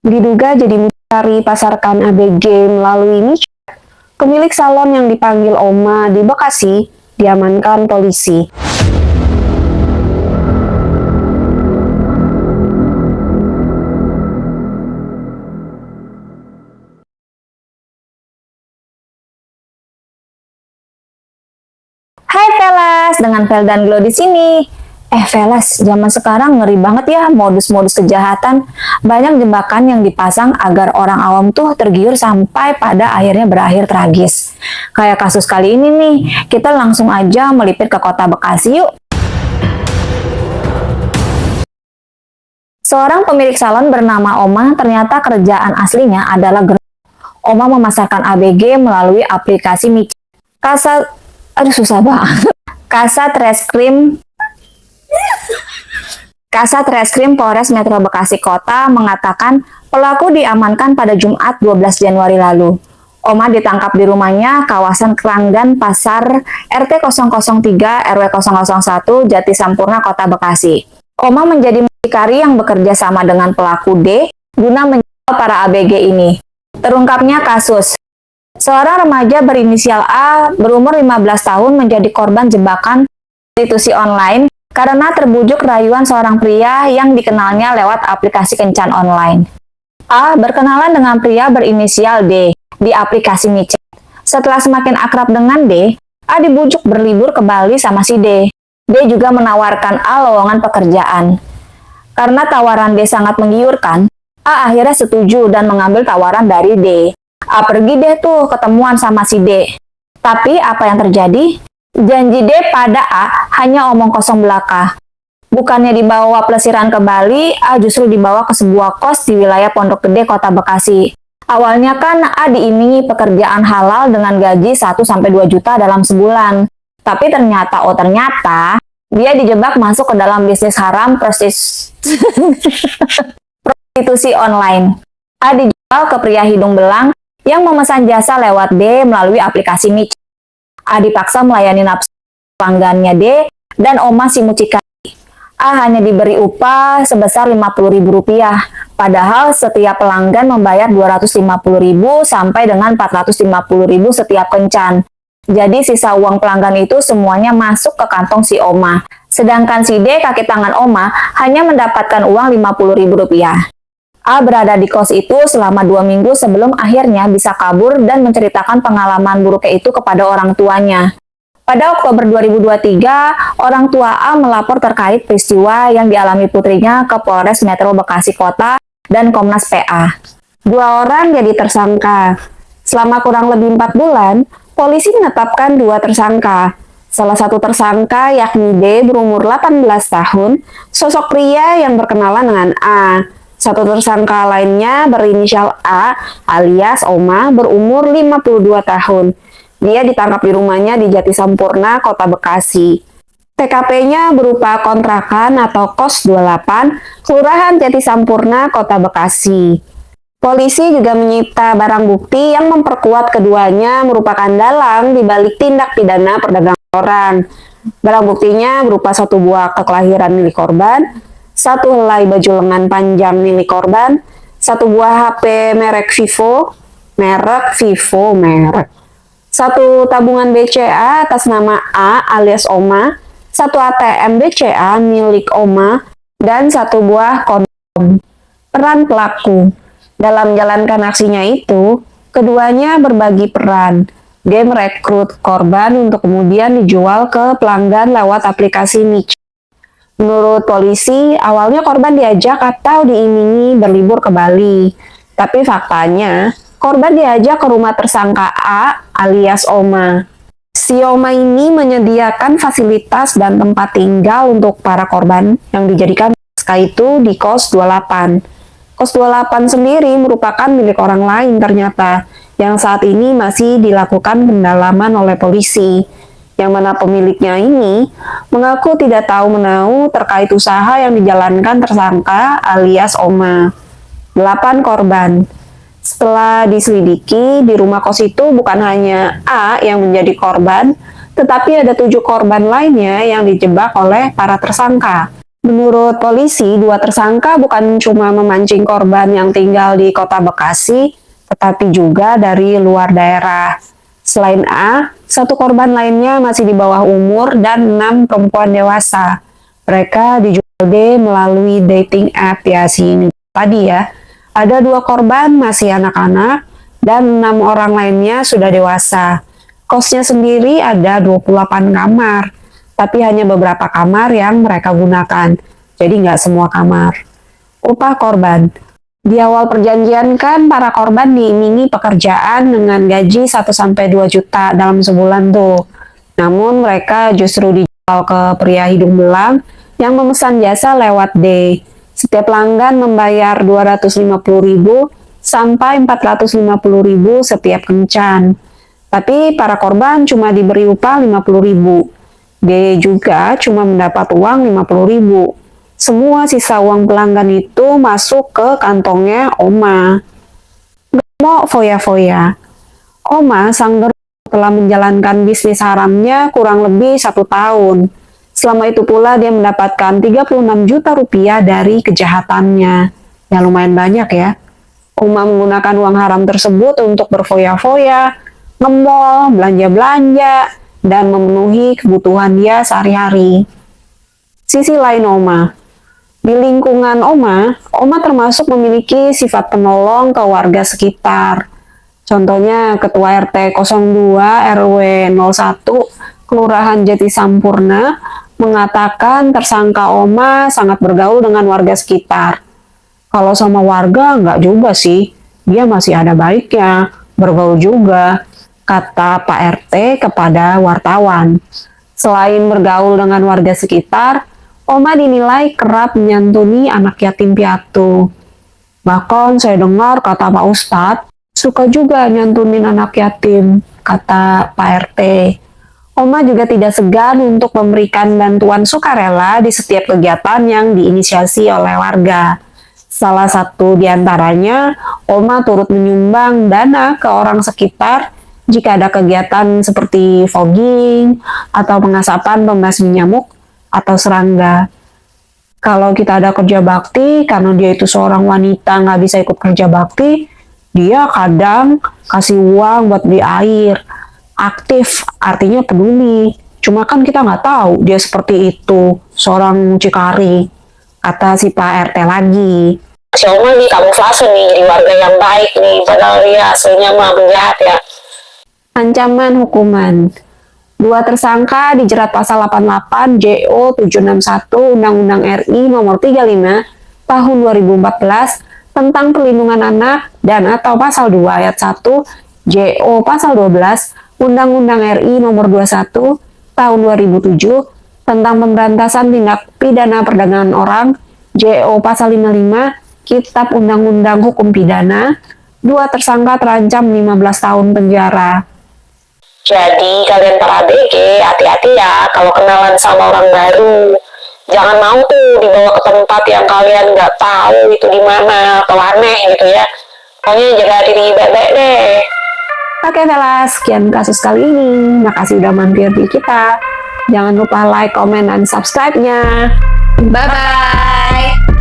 Diduga jadi mucikari pasarkan ABG melalui MIChat, pemilik salon yang dipanggil Oma di Bekasi diamankan polisi. Hai Velas, dengan Vel dan Glo di sini. Velas, zaman sekarang ngeri banget ya modus-modus kejahatan. Banyak jebakan yang dipasang agar orang awam tuh tergiur sampai pada akhirnya berakhir tragis. Kayak kasus kali ini nih, kita langsung aja melipir ke kota Bekasi yuk. Seorang pemilik salon bernama Oma ternyata kerjaan aslinya adalah Oma memasarkan ABG melalui aplikasi MIChat. Susah banget. Kasat Reskrim Polres Metro Bekasi Kota mengatakan pelaku diamankan pada Jumat 12 Januari lalu. Oma ditangkap di rumahnya kawasan Keranggan Pasar RT 003 RW 001 Jati Sampurna Kota Bekasi. Oma menjadi mucikari yang bekerja sama dengan pelaku D guna menjual para ABG ini. Terungkapnya kasus. Seorang remaja berinisial A berumur 15 tahun menjadi korban jebakan prostitusi online karena terbujuk rayuan seorang pria yang dikenalnya lewat aplikasi kencan online. A berkenalan dengan pria berinisial D di aplikasi MIChat. Setelah semakin akrab dengan D, A dibujuk berlibur ke Bali sama si D. D juga menawarkan A lowongan pekerjaan. Karena tawaran D sangat menggiurkan, A akhirnya setuju dan mengambil tawaran dari D. A pergi deh tuh ketemuan sama si D. Tapi apa yang terjadi? Janji D pada A hanya omong kosong belaka. Bukannya dibawa pelesiran ke Bali, A justru dibawa ke sebuah kos di wilayah Pondok Gede, Kota Bekasi. Awalnya kan A diimingi pekerjaan halal dengan gaji 1-2 juta dalam sebulan. Tapi ternyata dia dijebak masuk ke dalam bisnis haram prostitusi online. A dijual ke pria hidung belang yang memesan jasa lewat D melalui aplikasi MIChat. A dipaksa melayani nafsu pelanggannya D dan Oma si mucikari. A hanya diberi upah sebesar Rp50.000, padahal setiap pelanggan membayar Rp250.000 sampai dengan Rp450.000 setiap kencan. Jadi sisa uang pelanggan itu semuanya masuk ke kantong si Oma. Sedangkan si D, kaki tangan Oma, hanya mendapatkan uang Rp50.000. A berada di kos itu selama 2 minggu sebelum akhirnya bisa kabur dan menceritakan pengalaman buruknya itu kepada orang tuanya. Pada Oktober 2023, orang tua A melapor terkait peristiwa yang dialami putrinya ke Polres Metro Bekasi Kota dan Komnas PA. 2 orang jadi tersangka. Selama kurang lebih 4 bulan, polisi menetapkan 2 tersangka. Salah satu tersangka yakni D berumur 18 tahun, sosok pria yang berkenalan dengan A. Satu tersangka lainnya berinisial A alias Oma berumur 52 tahun. Dia ditangkap di rumahnya di Jati Sampurna, Kota Bekasi. TKP-nya berupa kontrakan atau kos 28, Kelurahan Jati Sampurna, Kota Bekasi. Polisi juga menyita barang bukti yang memperkuat keduanya merupakan dalang di balik tindak pidana perdagangan orang. Barang buktinya berupa 1 buah akte kelahiran milik korban, 1 helai baju lengan panjang milik korban, 1 buah HP merek Vivo, 1 tabungan BCA atas nama A alias Oma, 1 ATM BCA milik Oma, dan 1 buah kondom. Peran pelaku dalam menjalankan aksinya itu, keduanya berbagi peran. D merekrut korban untuk kemudian dijual ke pelanggan lewat aplikasi MIChat. Menurut polisi, awalnya korban diajak atau diimingi berlibur ke Bali. Tapi faktanya, korban diajak ke rumah tersangka A alias Oma. Si Oma ini menyediakan fasilitas dan tempat tinggal untuk para korban yang dijadikan tersangka itu di kos 28. Kos 28 sendiri merupakan milik orang lain ternyata, yang saat ini masih dilakukan pendalaman oleh polisi. Yang mana pemiliknya ini mengaku tidak tahu menahu terkait usaha yang dijalankan tersangka alias Oma. 8 korban. Setelah diselidiki, di rumah kos itu bukan hanya A yang menjadi korban, tetapi ada 7 korban lainnya yang dijebak oleh para tersangka. Menurut polisi, dua tersangka bukan cuma memancing korban yang tinggal di kota Bekasi, tetapi juga dari luar daerah. Selain A, satu korban lainnya masih di bawah umur dan 6 perempuan dewasa. Mereka dijual D melalui dating app ya tadi ya. Ada 2 korban masih anak-anak dan 6 orang lainnya sudah dewasa. Kosnya sendiri ada 28 kamar, tapi hanya beberapa kamar yang mereka gunakan. Jadi nggak semua kamar. Upah korban. Di awal perjanjian kan para korban diiming-imingi pekerjaan dengan gaji 1-2 juta dalam sebulan tuh. Namun mereka justru dijual ke pria hidung belang yang memesan jasa lewat D. Setiap pelanggan membayar 250.000 sampai 450.000 setiap kencan. Tapi para korban cuma diberi upah 50.000. D juga cuma mendapat uang 50.000. Semua sisa uang pelanggan itu masuk ke kantongnya Oma. Gak mau foya-foya. Oma sang telah menjalankan bisnis haramnya kurang lebih 1 tahun. Selama itu pula dia mendapatkan 36 juta rupiah dari kejahatannya. Ya lumayan banyak ya. Oma menggunakan uang haram tersebut untuk berfoya-foya, nge-mall, belanja-belanja, dan memenuhi kebutuhan dia sehari-hari. Sisi lain Oma. Di lingkungan Oma termasuk memiliki sifat penolong ke warga sekitar. Contohnya Ketua RT 02 RW 01 Kelurahan Jati Sampurna mengatakan tersangka Oma sangat bergaul dengan warga sekitar. Kalau sama warga nggak juga sih, dia masih ada baiknya, bergaul juga, kata Pak RT kepada wartawan. Selain bergaul dengan warga sekitar, Oma dinilai kerap menyantuni anak yatim piatu. Bahkan saya dengar kata Pak Ustadz, suka juga nyantunin anak yatim, kata Pak RT. Oma juga tidak segan untuk memberikan bantuan sukarela di setiap kegiatan yang diinisiasi oleh warga. Salah satu di antaranya, Oma turut menyumbang dana ke orang sekitar jika ada kegiatan seperti fogging atau pengasapan pembasmi nyamuk atau serangga. Kalau kita ada kerja bakti, karena dia itu seorang wanita nggak bisa ikut kerja bakti, dia kadang kasih uang buat beli air. Aktif, artinya peduli. Cuma kan kita nggak tahu dia seperti itu, seorang mucikari, kata si Pak RT lagi. Si Oma nih kamuflase nih, jadi warga yang baik nih, padahal dia aslinya mah penjahat ya. Ancaman hukuman. 2 tersangka dijerat pasal 88 JO 761 Undang-Undang RI nomor 35 tahun 2014 tentang perlindungan anak dan atau pasal 2 ayat 1 JO pasal 12 Undang-Undang RI nomor 21 tahun 2007 tentang pemberantasan tindak pidana perdagangan orang JO pasal 55 Kitab Undang-Undang Hukum Pidana. 2 tersangka terancam 15 tahun penjara. Jadi kalian para ABG hati-hati ya kalau kenalan sama orang baru. Jangan mau tuh dibawa ke tempat yang kalian nggak tahu itu di mana atau aneh gitu ya. Pokoknya jaga diri baik-baik deh. Oke Vela, sekian kasus kali ini. Makasih udah mampir di kita. Jangan lupa like, comment, dan subscribe-nya. Bye-bye.